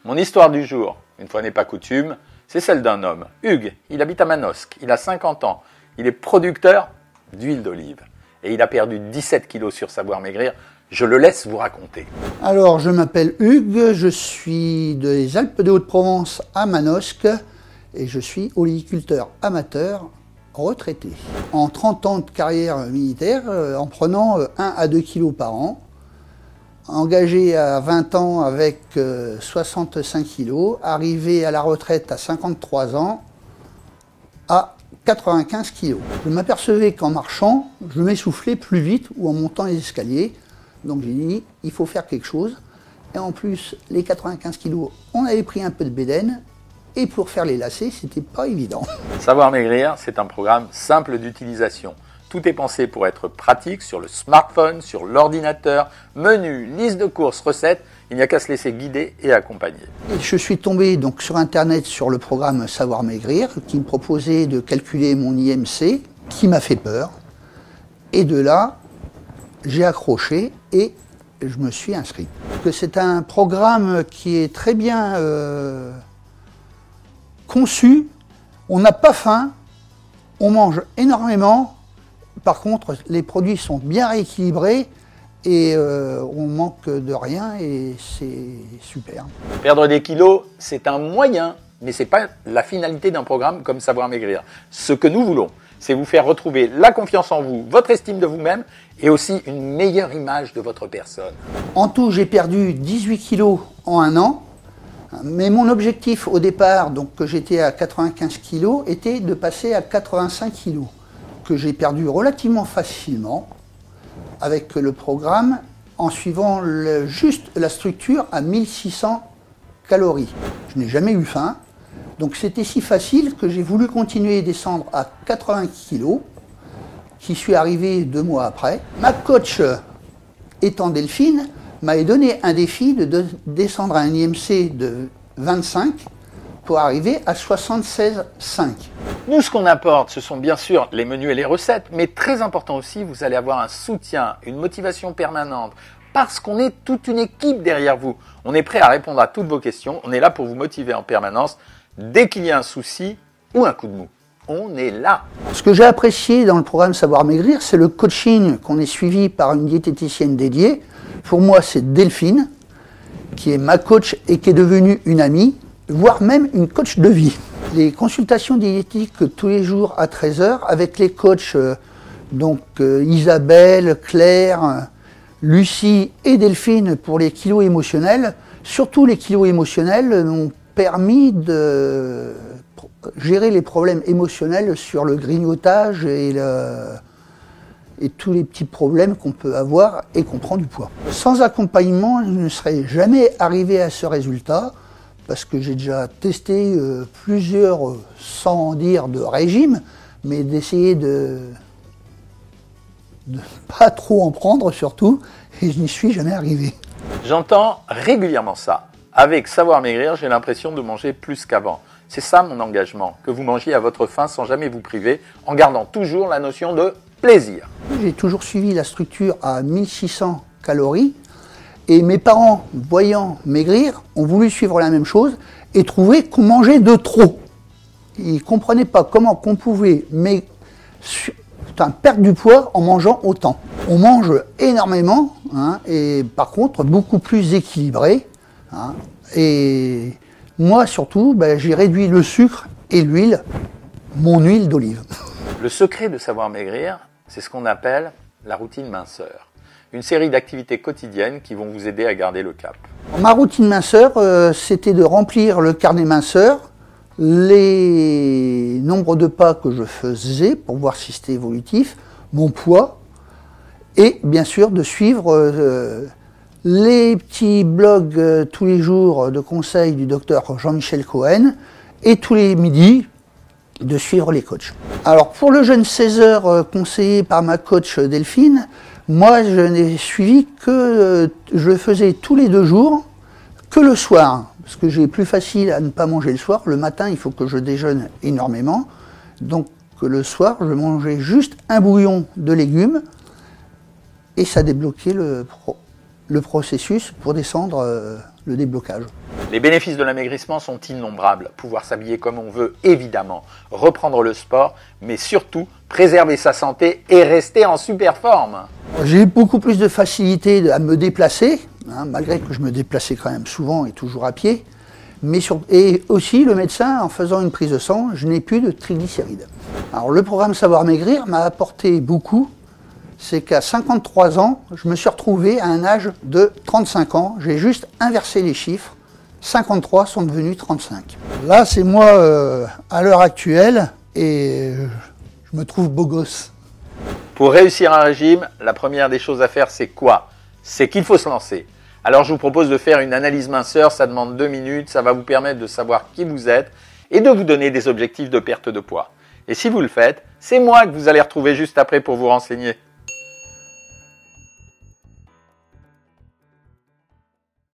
Mon histoire du jour, une fois n'est pas coutume, c'est celle d'un homme. Hugues, il habite à Manosque, il a 50 ans, il est producteur d'huile d'olive. Et il a perdu 17 kilos sur Savoir Maigrir. Je le laisse vous raconter. Alors, je m'appelle Hugues, je suis des Alpes de Haute-Provence à Manosque et je suis oliviculteur amateur retraité. En 30 ans de carrière militaire, en prenant 1 à 2 kilos par an, engagé à 20 ans avec 65 kilos, arrivé à la retraite à 53 ans à 95 kilos. Je m'apercevais qu'en marchant, je m'essoufflais plus vite ou en montant les escaliers. Donc j'ai dit, il faut faire quelque chose. Et en plus, les 95 kilos, on avait pris un peu de bédaine. Et pour faire les lacets, c'était pas évident. Savoir Maigrir, c'est un programme simple d'utilisation. Tout est pensé pour être pratique sur le smartphone, sur l'ordinateur, menu, liste de courses, recettes. Il n'y a qu'à se laisser guider et accompagner. Et je suis tombé donc sur Internet sur le programme Savoir Maigrir qui me proposait de calculer mon IMC, qui m'a fait peur. Et de là, j'ai accroché et je me suis inscrit. C'est un programme qui est très bien conçu. On n'a pas faim, on mange énormément. Par contre, les produits sont bien rééquilibrés et on manque de rien et c'est super. Perdre des kilos, c'est un moyen, mais ce n'est pas la finalité d'un programme comme Savoir Maigrir. Ce que nous voulons, c'est vous faire retrouver la confiance en vous, votre estime de vous-même et aussi une meilleure image de votre personne. En tout, j'ai perdu 18 kilos en 1 an. Mais mon objectif au départ, donc que j'étais à 95 kilos, était de passer à 85 kilos, que j'ai perdu relativement facilement avec le programme en suivant juste la structure à 1600 calories. Je n'ai jamais eu faim, donc c'était si facile que j'ai voulu continuer à descendre à 80 kilos, qui suis arrivé 2 mois après. Ma coach étant Delphine, m'avait donné un défi de descendre à un IMC de 25 pour arriver à 76,5. Nous, ce qu'on apporte, ce sont bien sûr les menus et les recettes, mais très important aussi, vous allez avoir un soutien, une motivation permanente, parce qu'on est toute une équipe derrière vous. On est prêt à répondre à toutes vos questions, on est là pour vous motiver en permanence, dès qu'il y a un souci ou un coup de mou. On est là. Ce que j'ai apprécié dans le programme Savoir Maigrir, c'est le coaching qu'on est suivi par une diététicienne dédiée. Pour moi, c'est Delphine, qui est ma coach et qui est devenue une amie, voire même une coach de vie. Les consultations diététiques tous les jours à 13 h avec les coachs Isabelle, Claire, Lucie et Delphine pour les kilos émotionnels. Surtout les kilos émotionnels m'ont permis de gérer les problèmes émotionnels sur le grignotage et tous les petits problèmes qu'on peut avoir et qu'on prend du poids. Sans accompagnement, je ne serais jamais arrivé à ce résultat parce que j'ai déjà testé plusieurs, sans dire de régime, mais d'essayer de pas trop en prendre surtout, et je n'y suis jamais arrivé. J'entends régulièrement ça. Avec Savoir Maigrir, j'ai l'impression de manger plus qu'avant. C'est ça mon engagement, que vous mangiez à votre faim sans jamais vous priver, en gardant toujours la notion de plaisir. J'ai toujours suivi la structure à 1600 calories et mes parents, voyant maigrir, ont voulu suivre la même chose et trouver qu'on mangeait de trop. Ils ne comprenaient pas comment qu'on pouvait perdre du poids en mangeant autant. On mange énormément et par contre beaucoup plus équilibré. Et moi surtout, j'ai réduit le sucre et l'huile, mon huile d'olive. Le secret de Savoir Maigrir, c'est ce qu'on appelle la routine minceur. Une série d'activités quotidiennes qui vont vous aider à garder le cap. Ma routine minceur, c'était de remplir le carnet minceur, les nombres de pas que je faisais pour voir si c'était évolutif, mon poids, et bien sûr de suivre les petits blogs tous les jours de conseils du docteur Jean-Michel Cohen, et tous les midis, de suivre les coachs. Alors pour le jeûne 16 heures conseillé par ma coach Delphine, moi je n'ai suivi que je le faisais tous les 2 jours, que le soir, parce que j'ai plus facile à ne pas manger le soir. Le matin, il faut que je déjeune énormément, donc le soir, je mangeais juste un bouillon de légumes et ça débloquait le processus pour descendre le déblocage. Les bénéfices de l'amaigrissement sont innombrables. Pouvoir s'habiller comme on veut, évidemment. Reprendre le sport, mais surtout préserver sa santé et rester en super forme. J'ai eu beaucoup plus de facilité à me déplacer, malgré que je me déplaçais quand même souvent et toujours à pied. Et aussi le médecin, en faisant une prise de sang, je n'ai plus de triglycérides. Alors le programme Savoir Maigrir m'a apporté beaucoup. C'est qu'à 53 ans, je me suis retrouvé à un âge de 35 ans. J'ai juste inversé les chiffres. 53 sont devenus 35. Là, c'est moi à l'heure actuelle et je me trouve beau gosse. Pour réussir un régime, la première des choses à faire, c'est quoi? C'est qu'il faut se lancer. Alors je vous propose de faire une analyse minceur, ça demande 2 minutes, ça va vous permettre de savoir qui vous êtes et de vous donner des objectifs de perte de poids. Et si vous le faites, c'est moi que vous allez retrouver juste après pour vous renseigner.